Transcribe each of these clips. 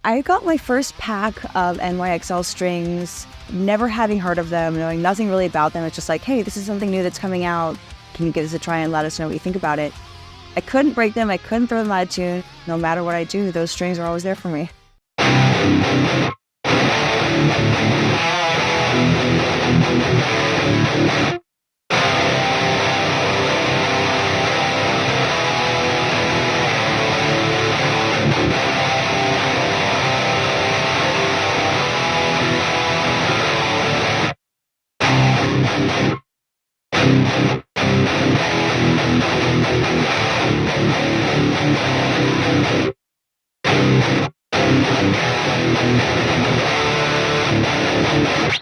I got my first pack of NYXL strings, never having heard of them, knowing nothing really about them. It's just like, hey, this is something new that's coming out. Can you give this a try and let us know what you think about it? I couldn't break them. I couldn't throw them out of tune. No matter what I do, those strings are always there for me.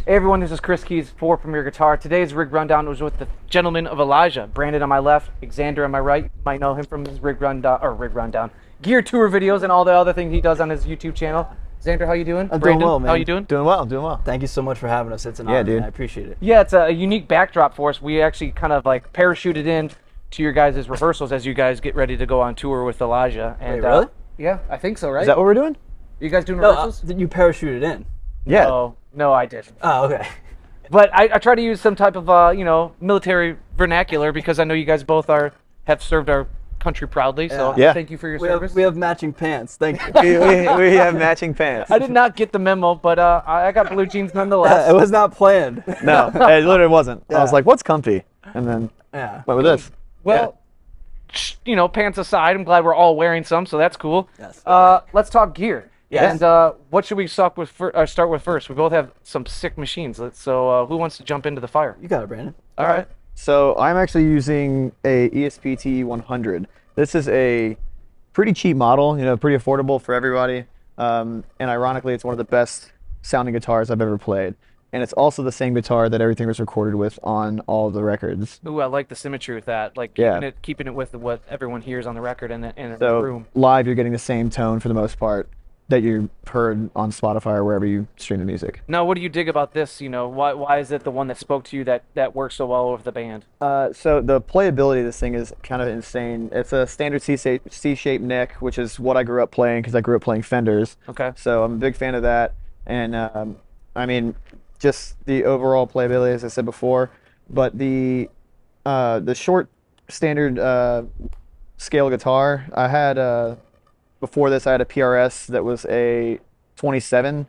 Hey everyone, this is Chris Kies for Premier Guitar. Today's rig rundown was with the gentleman of Elijah. Brandon on my left, Xander on my right. You might know him from his rig rundown, gear tour videos and all the other things he does on his YouTube channel. Xander, how you doing? I'm Brandon, doing well, man. How you doing? Doing well. Thank you so much for having us. It's an honor, dude. man. I appreciate it. Yeah, it's a unique backdrop for us. We actually kind of like parachuted in to your guys' rehearsals as you guys get ready to go on tour with Elijah. And, Wait, really? Yeah, I think so, right? Is that what we're doing? You guys doing No, rehearsals? you parachuted in. Yeah. No, I didn't. Oh, okay. But I try to use some type of military vernacular because I know you guys both have served our country proudly. So Yeah. thank you for your We service. have matching pants. Thank you. we have matching pants. I did not get the memo, but I got blue jeans nonetheless. It was not planned. No, it literally wasn't. I was Yeah. like, what's comfy? And then Yeah. went with this. Well, pants aside, I'm glad we're all wearing some, so that's cool. Yes. Let's talk gear. Yes. And what should we start with first? We both have some sick machines. So who wants to jump into the fire? You got it, Brandon. All right. So I'm actually using a ESP TE100. This is a pretty cheap model, pretty affordable for everybody. And ironically, it's one of the best sounding guitars I've ever played. And it's also the same guitar that everything was recorded with on all of the records. Ooh, I like the symmetry with that. Like keeping it with what everyone hears on the record in the So room. live, you're getting the same tone for the most part that you heard on Spotify or wherever you stream the music. Now, what do you dig about this? Why is it the one that spoke to you that works so well with the band? So the playability of this thing is kind of insane. It's a standard C-shaped neck, which is what I grew up playing because I grew up playing Fenders. Okay. So I'm a big fan of that. And I mean, just the overall playability, as I said before. But the short standard scale guitar, I had before this I had a PRS that was a 27,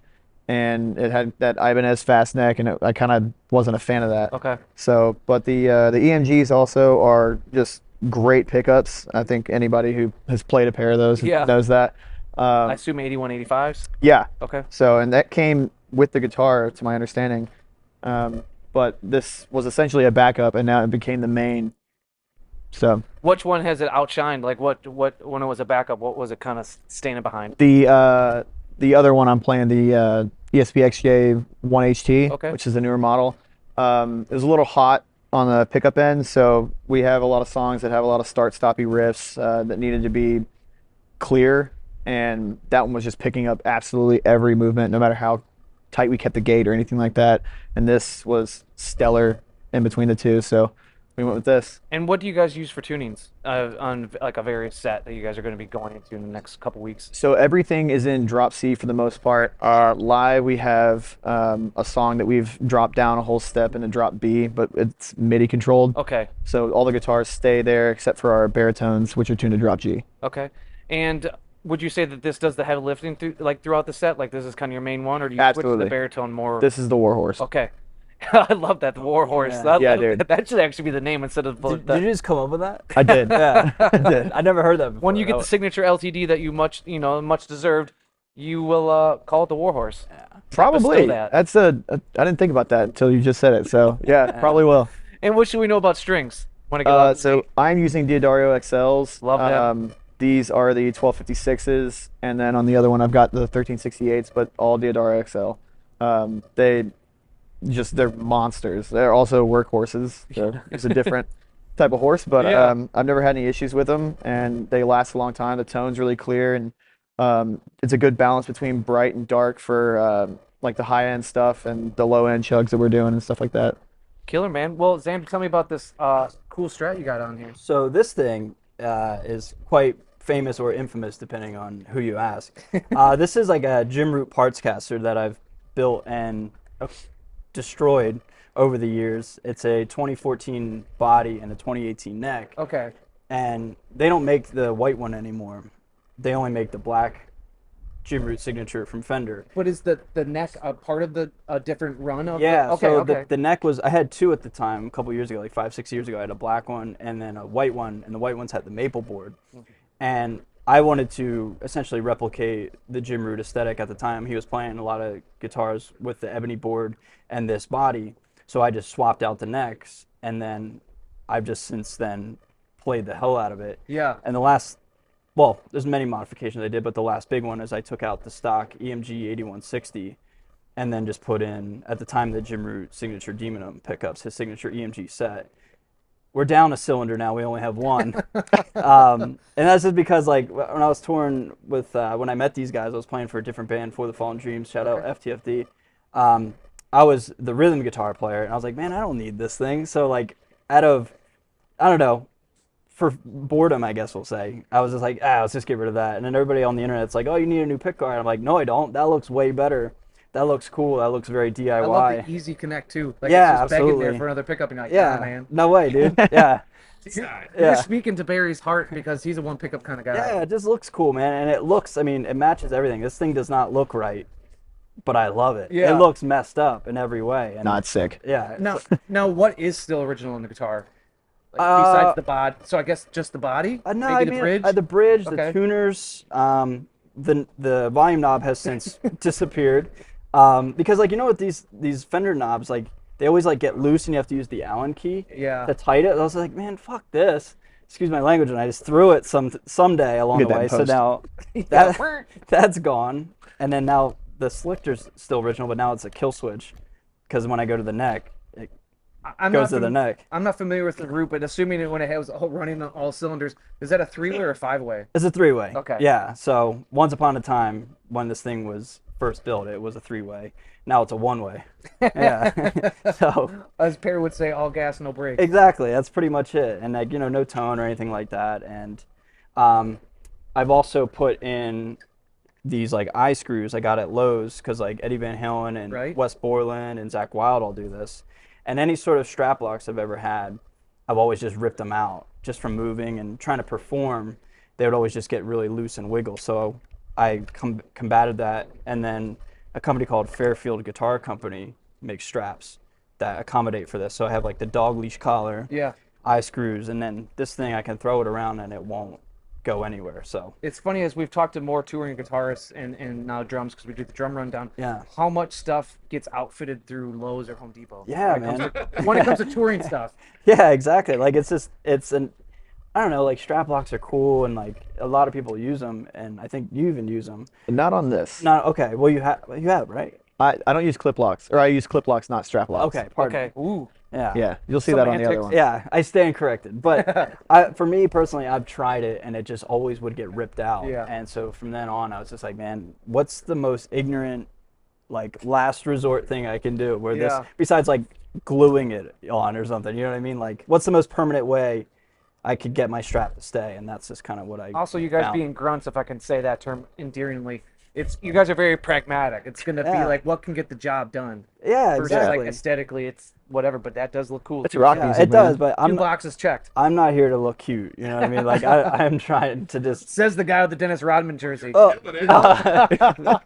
and it had that Ibanez fast neck, and I kind of wasn't a fan of that. Okay. So, but the EMGs also are just great pickups. I think anybody who has played a pair of those knows that. I assume 8185s. Yeah. Okay. So, and that came with the guitar, to my understanding. But this was essentially a backup, and now it became the main. So. Which one has it outshined? Like what when it was a backup, what was it kind of standing behind? The other one I'm playing, the ESP XJ 1HT, Okay. which is a newer model. It was a little hot on the pickup end, so we have a lot of songs that have a lot of start-stoppy riffs that needed to be clear, and that one was just picking up absolutely every movement, no matter how tight we kept the gate or anything like that. And this was stellar in between the two, so we went with this. And what do you guys use for tunings on like a various set that you guys are going to be going into in the next couple weeks? So everything is in drop C for the most part. Live, we have a song that we've dropped down a whole step into drop B, but it's MIDI controlled. Okay. So all the guitars stay there except for our baritones, which are tuned to drop G. Okay. And would you say that this does the heavy lifting throughout the set? Like this is kind of your main one, or do you switch to the baritone more? This is the Warhorse. Okay. I love that, the Warhorse. Yeah, dude. That should actually be the name instead of Did you just come up with that? I did. Yeah. I did. I never heard that before. When you get the signature LTD that you much deserved, you will call it the Warhorse. Yeah. Probably. That. That's I didn't think about that until you just said it. So yeah, probably will. And what should we know about strings? Want to go So I'm using Diodario XLs. Love them. These are the 1256s, and then on the other one I've got the 1368s, but all Diodario XL. They're monsters. They're also workhorses. So it's a different type of horse, but I've never had any issues with them, and they last a long time. The tone's really clear, and it's a good balance between bright and dark for like the high end stuff and the low end chugs that we're doing and stuff like that. Killer, man. Well, Xander, tell me about this cool Strat you got on here. So this thing is quite famous or infamous depending on who you ask. This is like a Jim Root Partscaster that I've built and destroyed over the years. It's a 2014 body and a 2018 neck. Okay. And they don't make the white one anymore. They only make the black Jim Root signature from Fender. But is the neck a part of the different run of Yeah, okay, so okay. the neck was, I had two at the time, a couple years ago, like 5-6 years ago. I had a black one and then a white one, and the white ones had the maple board. And I wanted to essentially replicate the Jim Root aesthetic at the time. He was playing a lot of guitars with the ebony board and this body, so I just swapped out the necks, and then I've just since then played the hell out of it. Yeah. And the last, well, there's many modifications I did, but the last big one is I took out the stock EMG 8160 and then just put in, at the time, the Jim Root signature Demonum pickups, his signature EMG set. We're down a cylinder now. We only have one. And that's just because, like, when I was touring with, when I met these guys, I was playing for a different band, For the Fallen Dreams, shout out FTFD. I was the rhythm guitar player, and I was like, man, I don't need this thing. So, like, out of, I don't know, for boredom, I guess we'll say, I was just like, let's just get rid of that. And then everybody on the internet's like, oh, you need a new pick guard. I'm like, no, I don't. That looks way better. That looks cool. That looks very DIY. I love the easy connect too. Like Yeah, it's just begging there absolutely. for another pickup, and you're like, Yeah, man. no way, dude. Yeah. You're speaking to Barry's heart because he's a one pickup kind of guy. Yeah, it just looks cool, man. And it looks, I mean, it matches everything. This thing does not look right, but I love it. Yeah. It looks messed up in every way. And Not sick. yeah. Now, what is still original in the guitar? Like, besides the body, so I guess just the body. No, Maybe I the mean, bridge. the bridge, Okay. the tuners, the volume knob has since disappeared. Because, like, you know what, these Fender knobs, like, they always, like, get loose and you have to use the Allen key Yeah. to tighten it. I was like, man, fuck this. Excuse my language, and I just threw it someday along Get the that way. in So post. now that's gone. And then now the selector's still original, but now it's a kill switch. Because when I go to the neck, it I'm goes not to the neck. I'm not familiar with the root, but assuming that when it was all running on all cylinders, is that a 3-way or a 5-way? It's a 3-way. Okay. Yeah. So once upon a time, when this thing was first built, it was a 3-way. Now it's a 1-way. Yeah. So As Perry would say, all gas, no brakes. exactly, that's pretty much it. And, like, you know, no tone or anything like that. And I've also put in these, like, eye screws I got at Lowe's, because, like, Eddie Van Halen and Right. Wes Borland and Zach Wilde all do this. And any sort of strap locks I've ever had, I've always just ripped them out just from moving and trying to perform. They would always just get really loose and wiggle. So I combated that, and then a company called Fairfield Guitar Company makes straps that accommodate for this. So I have, like, the dog leash collar, Yeah. eye screws, and then this thing I can throw it around and it won't go anywhere. So It's funny, as we've talked to more touring guitarists and now drums, because we do the drum rundown. yeah. How much stuff gets outfitted through Lowe's or Home Depot? Yeah, when it comes man. to- when it comes to touring stuff. Yeah, exactly. Like, it's just, I don't know, like, strap locks are cool, and, like, a lot of people use them, and I think you even use them. Not on this. No, okay, well, you have, right? I don't use clip locks, or I use clip locks, not strap locks. Okay, pardon. Okay. Ooh. Yeah. Yeah, you'll see Some that on the other antics. one. Yeah, I stand corrected. But for me personally, I've tried it, and it just always would get ripped out. Yeah. And so from then on, I was just like, man, what's the most ignorant, like, last resort thing I can do? Where Yeah. this, besides, like, gluing it on or something, you know what I mean? Like, what's the most permanent way I could get my strap to stay? And that's just kind of what I Also, you guys found. being grunts, if I can say that term endearingly, you guys are very pragmatic. It's gonna be Yeah. like what can get the job done. Yeah, Versus exactly. like aesthetically, it's whatever, but that does look cool. It's too. rock Yeah, music, it does, man. but Two boxes checked. I'm not here to look cute. You know what I mean? Like, I'm trying to just. Says the guy with the Dennis Rodman jersey. Oh,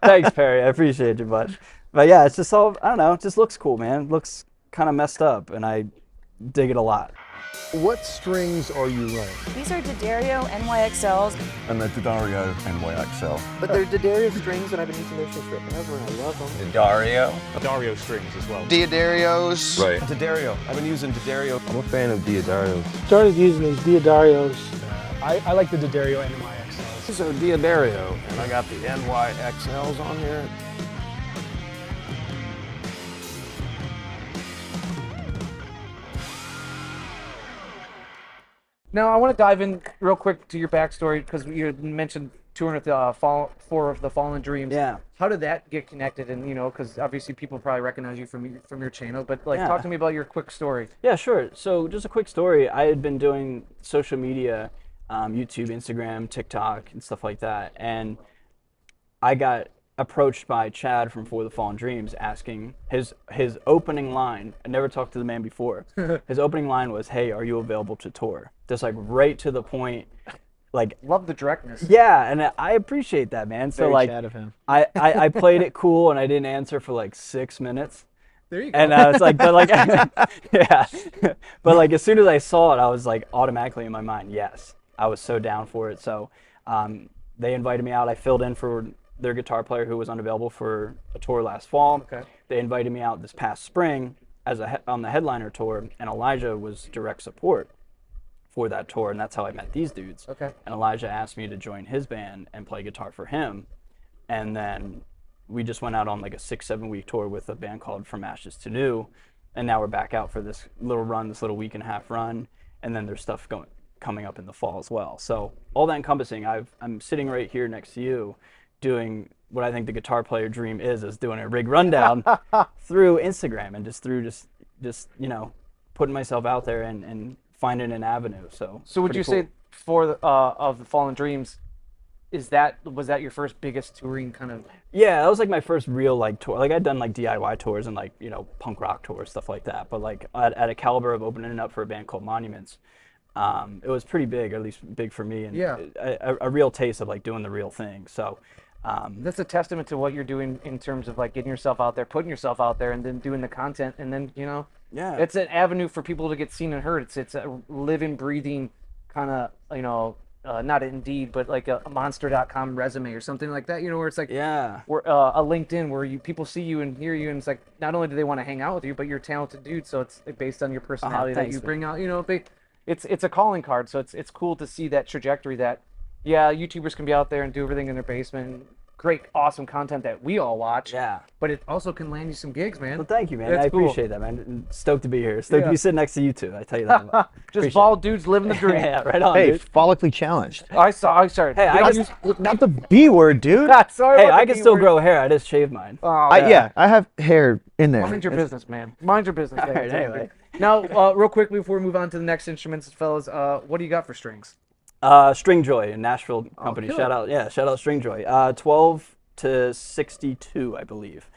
thanks, Perry. I appreciate you much. But yeah, it's just all, I don't know, it just looks cool, man. It looks kind of messed up, and I dig it a lot. What strings are you running? These are D'Addario NYXLs. And the D'Addario NYXL. But they're D'Addario strings, and I've been using those since forever, and I love them. Dario strings as well. D'Addarios. Right. D'Addario. I've been using D'Addario. I'm a fan of D'Addario. Started using these D'Addarios. I like the D'Addario NYXLs. So D'Addario, and I got the NYXLs on here. Now I want to dive in real quick to your backstory because you had mentioned touring with Four of the Fallen Dreams. Yeah. How did that get connected? And because obviously people probably recognize you from your channel, but like Yeah. talk to me about your quick story. Yeah, sure. So just a quick story. I had been doing social media YouTube, Instagram, TikTok, and stuff like that. And I got approached by Chad from For the Fallen Dreams asking his opening line. I never talked to the man before. His opening line was, "Hey, are you available to tour?" Just like right to the point. Like, love the directness. Yeah, and I appreciate that, man. So Very like, Chad of him. I played it cool, and I didn't answer for like 6 minutes. There you go. And I was like, but like, yeah, but like as soon as I saw it, I was like automatically in my mind, yes, I was so down for it. So they invited me out. I filled in for their guitar player who was unavailable for a tour last fall. Okay. They invited me out this past spring as on the headliner tour, and Elijah was direct support for that tour, and that's how I met these dudes. Okay. And Elijah asked me to join his band and play guitar for him, and then we just went out on like a 6-7 week tour with a band called From Ashes to New, and now we're back out for this little run, this little week and a half run, and then there's stuff coming up in the fall as well. So all that encompassing, I'm sitting right here next to you, doing what I think the guitar player dream is doing a rig rundown through Instagram and just through just you know, putting myself out there and finding an avenue. So would you say for the, of the Fallen Dreams, was that your first biggest touring kind of? Yeah, that was like my first real like tour. Like I'd done like DIY tours and like, you know, punk rock tours, stuff like that. But like at a caliber of opening it up for a band called Monuments, it was pretty big, or at least big for me, and yeah, a real taste of like doing the real thing. So that's a testament to what you're doing in terms of like getting yourself out there, putting yourself out there, and then doing the content, and then, you know, yeah, it's an avenue for people to get seen and heard. It's a living, breathing kind of, you know, not Indeed, but like a monster.com resume or something like that, you know, where it's like, yeah, where a LinkedIn where people see you and hear you, and it's like not only do they want to hang out with you, but you're a talented dude, so it's based on your personality that you bring out, you know. It's a calling card, so it's cool to see that trajectory that, yeah, YouTubers can be out there and do everything in their basement, great, awesome content that we all watch. Yeah. But it also can land you some gigs, man. Well, thank you, man. That's I cool. appreciate that, man. Stoked to be here. Stoked to be sitting next to you two. I tell you that. Just bald dudes living the dream. Yeah, right on, Hey, dude. follically challenged. I started. Hey, Not the B word, dude. Sorry. Hey, about I the can still B-word. grow hair. I just shaved mine. Oh, Yeah, I have hair in there. Mind your business, man. Mind your business. All right, anyway. Now, real quickly before we move on to the next instruments, fellas, what do you got for strings? String Joy, a Nashville company. cool. Shout out String Joy. 12 to 62, I believe.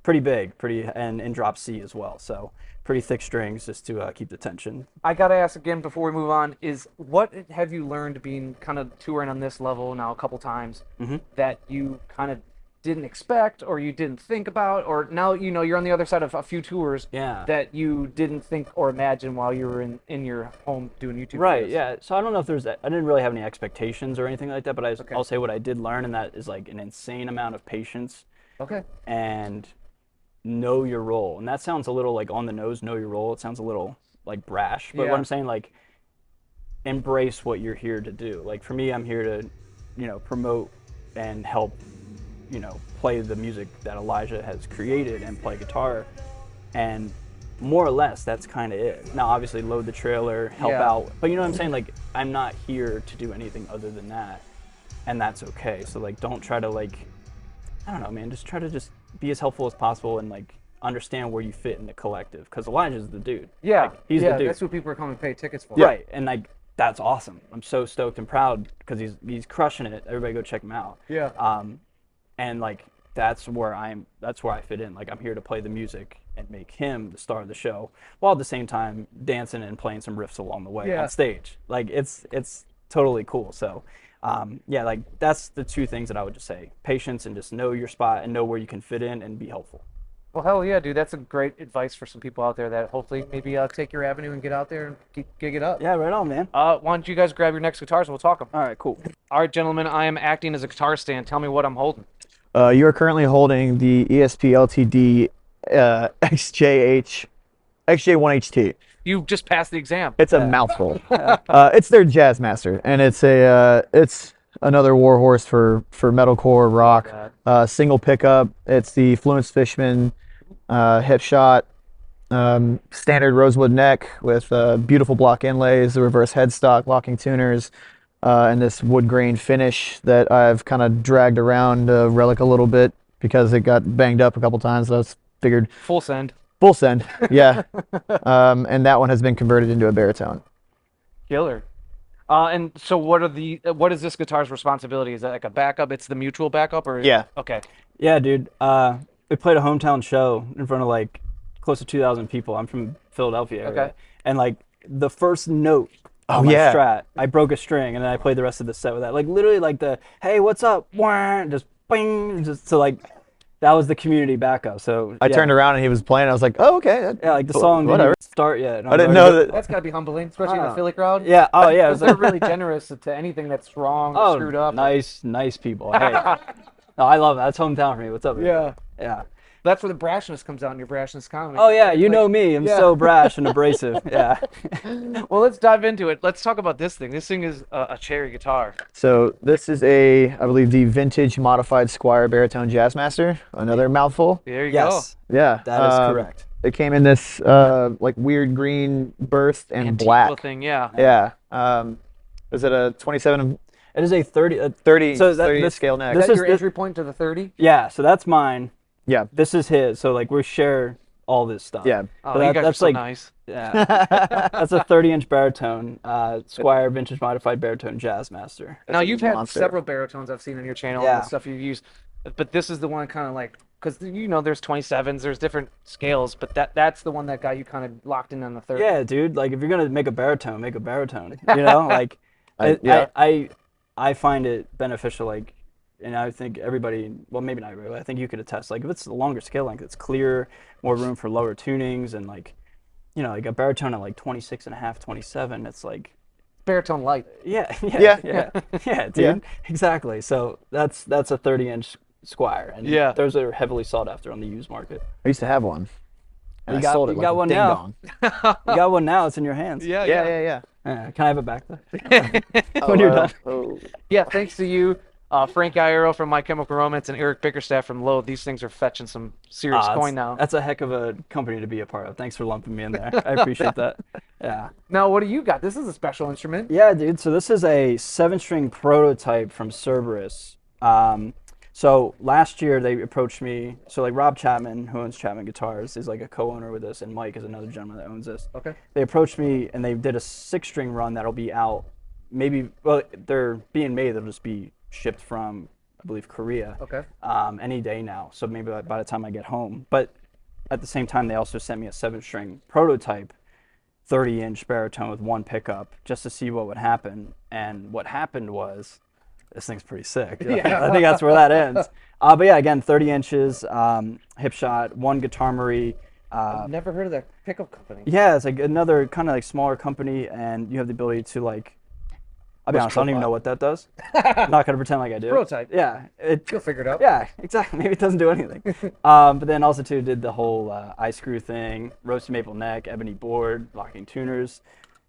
Pretty big, and drop C as well. So pretty thick strings just to keep the tension. I gotta ask again before we move on: is what have you learned being kind of touring on this level now a couple times that you kind of didn't expect, or you didn't think about, or now you know you're on the other side of a few tours that you didn't think or imagine while you were in your home doing YouTube Right, videos? yeah. So I don't know if I didn't really have any expectations or anything like that, but I'll say what I did learn, and that is like an insane amount of patience. Okay. And know your role. And that sounds a little like on the nose, know your role. It sounds a little like brash, but what I'm saying, like, embrace what you're here to do. Like for me, I'm here to, you know, promote and help, you know, play the music that Elijah has created and play guitar, and more or less that's kind of it. Now obviously load the trailer, help out, but you know what I'm saying, like I'm not here to do anything other than that, and that's okay. So like don't try to, like, I don't know, man, just try to just be as helpful as possible and like understand where you fit in the collective, because Elijah's the dude. Yeah, like, he's the dude. That's what people are coming to pay tickets for. Right, and like that's awesome. I'm so stoked and proud because he's crushing it. Everybody go check him out. Yeah. And like that's where I fit in. Like I'm here to play the music and make him the star of the show, while at the same time dancing and playing some riffs along the way on stage. Like it's totally cool. So like that's the two things that I would just say: patience and just know your spot and know where you can fit in and be helpful. Well, hell yeah, dude. That's a great advice for some people out there that hopefully maybe take your avenue and get out there and gig it up. Yeah, right on, man. Why don't you guys grab your next guitars and we'll talk them. All right, cool. All right, gentlemen, I am acting as a guitar stand. Tell me what I'm holding. You are currently holding the ESP LTD XJ1HT. You just passed the exam. It's a mouthful. It's their Jazzmaster, and it's another warhorse for metalcore rock. Single pickup. It's the Fluence Fishman hip shot, standard rosewood neck with beautiful block inlays, the reverse headstock, locking tuners, and this wood grain finish that I've kind of dragged around Relic a little bit because it got banged up a couple times. So I figured full send. Full send, yeah. And that one has been converted into a baritone. Killer. And so what is this guitar's responsibility? Is that like a backup? It's the mutual backup, or Yeah. Okay. Yeah, dude. We played a hometown show in front of like close to 2,000 people. I'm from Philadelphia area. Okay. And like the first note Oh, on my yeah. Strat, I broke a string, and then I played the rest of the set with that. Like literally like the, hey, what's up? Wah, just bing. Just so like that was the community backup. So I turned around and he was playing. I was like, oh, okay. Yeah, like the song Whatever. didn't start yet. and I was didn't already- know that. That's got to be humbling, especially in the Philly crowd. Yeah. Oh yeah. It was They're like, really generous to anything that's wrong or screwed up. nice people. Hey. No, I love it. That's hometown for me. What's up? Man? Yeah. Yeah. That's where the brashness comes out in your brashness comedy. Oh yeah, you Like, know me. I'm yeah. so brash and abrasive. Yeah. Well, let's dive into it. Let's talk about this thing. This thing is a cherry guitar. So this is I believe, the vintage modified Squier Baritone Jazzmaster. Another mouthful. There you Yes, Yeah. that is correct. It came in this like weird green burst go. and Antique black. little thing, yeah. Yeah. Is it a 27, It is a 30. 30, So that- 30 this- scale neck? Is this that is your the- entry point to the 30? Yeah. So that's mine. Yeah. This is his. So like we share all this stuff. Yeah. Oh, But you that- guys that's are so like nice. yeah. That's a 30-inch baritone, Squier vintage modified baritone Jazzmaster. Now, you've had monster. several baritones I've seen on your channel Yeah. and the stuff you've used, but this is the one kind of like, because there's 27s, there's different scales, but that's the one that got you kind of locked in on the 30. Yeah, dude. Like if you're gonna make a baritone, make a baritone. You know, like Yeah. I find it beneficial. Like, and I think everybody, well, maybe not everybody, I think you could attest. Like if it's a longer scale length, it's clear, more room for lower tunings, and like, like a baritone at like 26 and a half, 27. It's like, Baritone light. yeah, Yeah. dude. Yeah. Exactly. So that's a 30-inch Squier, and Yeah. those are heavily sought after on the used market. I used to have one. And You I got- sold it you like got a one ding now. dong. You got one now. It's in your hands. Yeah, Yeah. Can I have it back though? Oh, When you're done. oh. Yeah, thanks to you, Frank Iero from My Chemical Romance and Eric Bickerstaff from Lowe. These things are fetching some serious Ah, coin now. That's a heck of a company to be a part of. Thanks for lumping me in there. I appreciate that. Yeah. Now, what do you got? This is a special instrument. Yeah, dude. So this is a 7-string prototype from Cerberus. So last year they approached me. So like Rob Chapman, who owns Chapman Guitars, is like a co-owner with this, and Mike is another gentleman that owns this. Okay. They approached me and they did a 6-string run that'll be out. Maybe they're being made. They'll just be shipped from, I believe, Korea. Okay. Any day now. So maybe by the time I get home. But at the same time, they also sent me a 7-string prototype, 30-inch baritone with one pickup, just to see what would happen. And what happened was, this thing's pretty sick. Yeah. I think that's where that ends. But yeah, again, 30 inches, hip shot, one guitar Marie. I've never heard of that pickup company. Yeah, it's like another kind of like smaller company, and you have the ability to like, I'll be honest, I don't even know what that does. I'm not gonna pretend like I do. Prototype. Yeah, You'll figure it out. yeah, exactly. Maybe it doesn't do anything. But then also too did the whole eye screw thing, roasted maple neck, ebony board, locking tuners.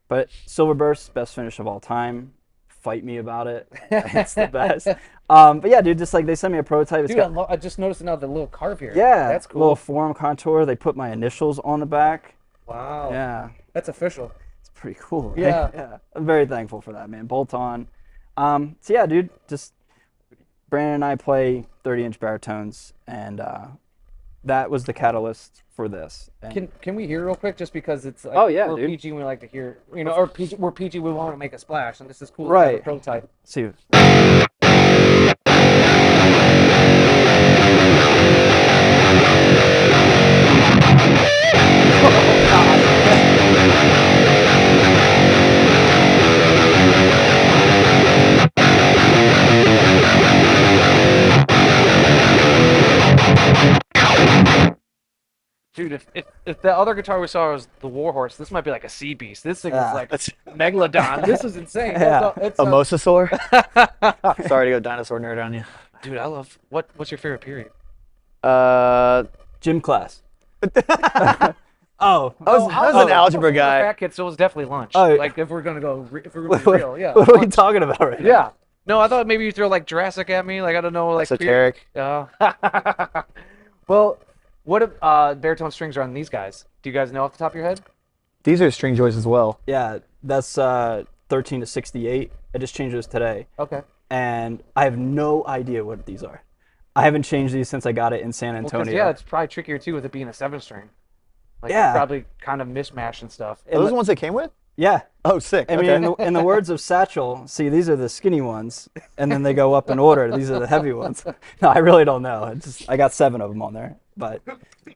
But Silver Burst, best finish of all time. Fight me about it. It's the best. But yeah, dude, just like they sent me a prototype. It's Dude, got, I just noticed now the little carve here. yeah, That's cool. little forum contour. They put my initials on the back. Wow. Yeah, That's official. it's pretty cool. right? Yeah. Yeah. I'm very thankful for that, man. Bolt on. So yeah, dude, just Brandon and I play 30-inch baritones, and that was the catalyst for this. And Can we hear real quick, just because it's like, Oh, yeah, we're dude. PG and we like to hear, or PG, we're PG, we want to make a splash, and this is cool. to have a Right. prototype. see. Dude, if the other guitar we saw was the Warhorse, this might be like a sea beast. This thing Yeah. is like Megalodon. This is insane. Yeah. It's A mosasaur? Sorry to go dinosaur nerd on you. dude, I love. What's your favorite period? Gym class. I was an algebra guy. Fat kid, so it was definitely lunch. Oh. Like if we're gonna go, if we're gonna be real, yeah. What are we lunch. talking about right now? Yeah. No, I thought maybe you throw like Jurassic at me. Like I don't know, like Esoteric. Well, what if baritone strings are on these guys? Do you guys know off the top of your head? These are string joys as well. Yeah, that's 13 to 68. I just changed those today, Okay. and I have no idea what these are. I haven't changed these since I got it in San Well, 'cause, Antonio. yeah, it's probably trickier too with it being a 7-string. Like Yeah. probably kind of mishmash and stuff. Are those the ones they came with? Yeah. Oh, sick. I mean, Okay. in the words of Satchel, see, these are the skinny ones, and then they go up in order. These are the heavy ones. No, I really don't know. I got 7 of them on there, but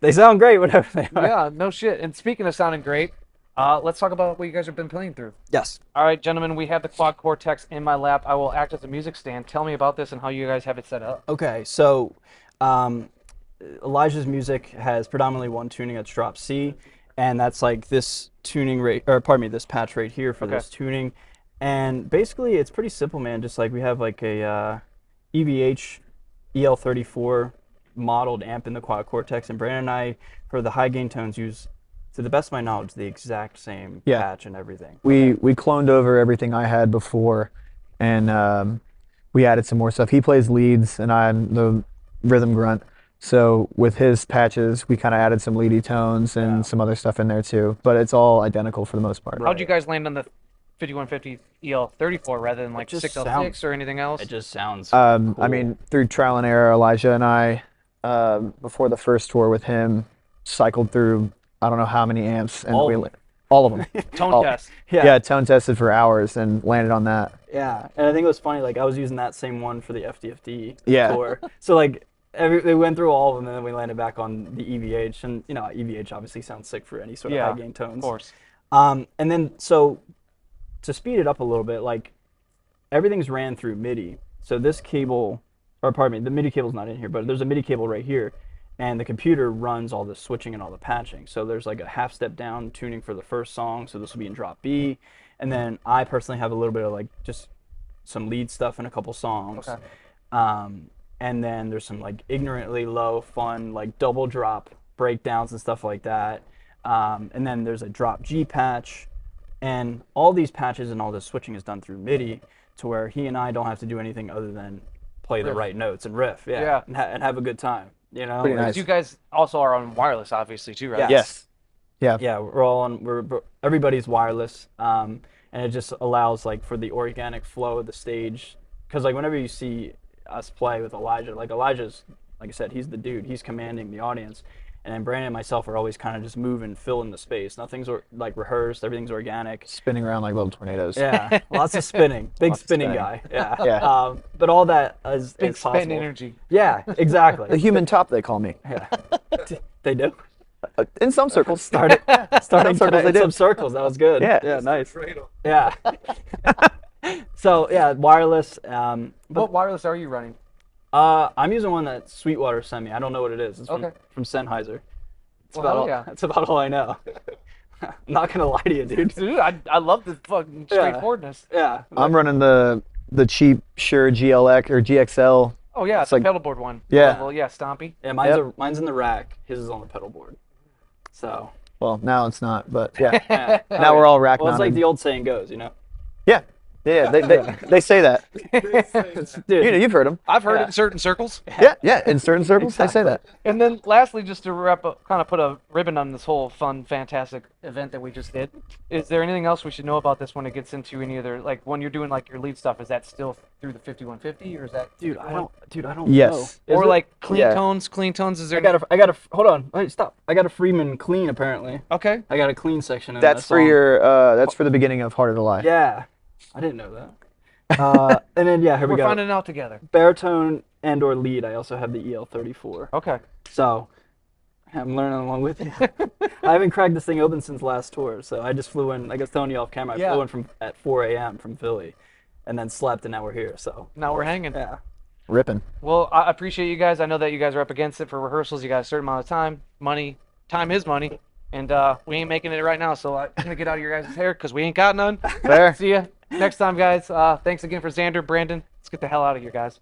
they sound great, whatever they are. Yeah, no shit. And speaking of sounding great, let's talk about what you guys have been playing through. Yes. All right, gentlemen, we have the Quad Cortex in my lap. I will act as a music stand. Tell me about this and how you guys have it set up. Okay, so Elijah's music has predominantly one tuning that's drop C, and that's like this tuning rate, or pardon me, this patch right here for this tuning. And basically, it's pretty simple, man. Just like we have like a EVH EL34 modeled amp in the Quad Cortex, and Brandon and I, for the high gain tones, use, to the best of my knowledge, the exact same patch and everything. We cloned over everything I had before, and we added some more stuff. He plays leads, and I'm the rhythm grunt. So with his patches, we kind of added some leady tones and some other stuff in there too. But it's all identical for the most part. How'd you guys land on the 5150 EL34 rather than like 6L6 or anything else? It just sounds cool. I mean, through trial and error, Elijah and I, before the first tour with him, cycled through I don't know how many amps, and all of them. Tone test. Yeah, tone tested for hours and landed on that. Yeah, and I think it was funny. Like I was using that same one for the FDFD Yeah. tour. So like they went through all of them, and then we landed back on the EVH, and you know EVH obviously sounds sick for any sort of high gain tones. Of course. And then so to speed it up a little bit, like everything's ran through MIDI. So this cable, or pardon me, the MIDI cable's not in here, but there's a MIDI cable right here. And the computer runs all the switching and all the patching. So there's like a half step down tuning for the first song. So this will be in drop B. And then I personally have a little bit of like just some lead stuff in a couple songs. Okay. And then there's some like ignorantly low, fun, like double drop breakdowns and stuff like that. And then there's a drop G patch. And all these patches and all this switching is done through MIDI to where he and I don't have to do anything other than play the right notes and riff. Yeah. And have a good time. You know, Pretty nice. You guys also are on wireless, obviously, too, right? Yes. Yeah. Yeah, we're all on. Everybody's wireless, and it just allows like for the organic flow of the stage. Because like whenever you see us play with Elijah, like Elijah's, like I said, he's the dude. He's commanding the audience, and then Brandon and myself are always kind of just moving, filling the space. Nothing's like rehearsed. Everything's organic. Spinning around like little tornadoes. Yeah, lots of spinning. Big spinning guy. Yeah. Yeah. But all that is possible. Big spin energy. Yeah, exactly. The human top, they call me. Yeah. They do. In some circles. Starting circles today, they in do. some circles. That was good. Yeah. Yeah, nice. Yeah. So yeah, wireless. What wireless are you running? I'm using one that Sweetwater sent me. I don't know what it is. It's from Sennheiser. That's about all I know. I'm not gonna lie to you, dude. Dude, I love the fucking straightforwardness. Yeah. I'm running the cheap Shure GLX or GXL. Oh yeah, it's like pedal board one. Yeah. Well, yeah, Stompy. Yeah, mine's in the rack. His is on the pedal board. So. Well, now it's not, but yeah. Now we're all rack Well, it's mounted. like the old saying goes, you know. Yeah. Yeah, they say that. Dude, You've heard them. I've heard it in certain circles. Yeah, in certain circles, they say that. And then lastly, just to wrap up, kind of put a ribbon on this whole fun, fantastic event that we just did, is there anything else we should know about this when it gets into any other, like when you're doing like your lead stuff, is that still through the 5150 or is that? Dude, I don't Yes. know. Or Is it? like clean tones, is there? I got a, hold on, wait, stop. I got a Freeman clean apparently. Okay. I got a clean section in That's that for song. that's for the beginning of Harder to Lie. Yeah. I didn't know that. And then here we We're go. finding it out together. Baritone and or lead. I also have the EL34. Okay. So I'm learning along with you. I haven't cracked this thing open since last tour, so I just flew in. I guess telling you off camera. I flew in at 4 a.m. from Philly, and then slept, and now we're here. So now we're hanging. Yeah. Ripping. Well, I appreciate you guys. I know that you guys are up against it for rehearsals. You got a certain amount of time. Time is money. And we ain't making it right now, so I'm going to get out of your guys' hair because we ain't got none. Fair. See ya next time, guys. Thanks again for Xander, Brandon. Let's get the hell out of here, guys.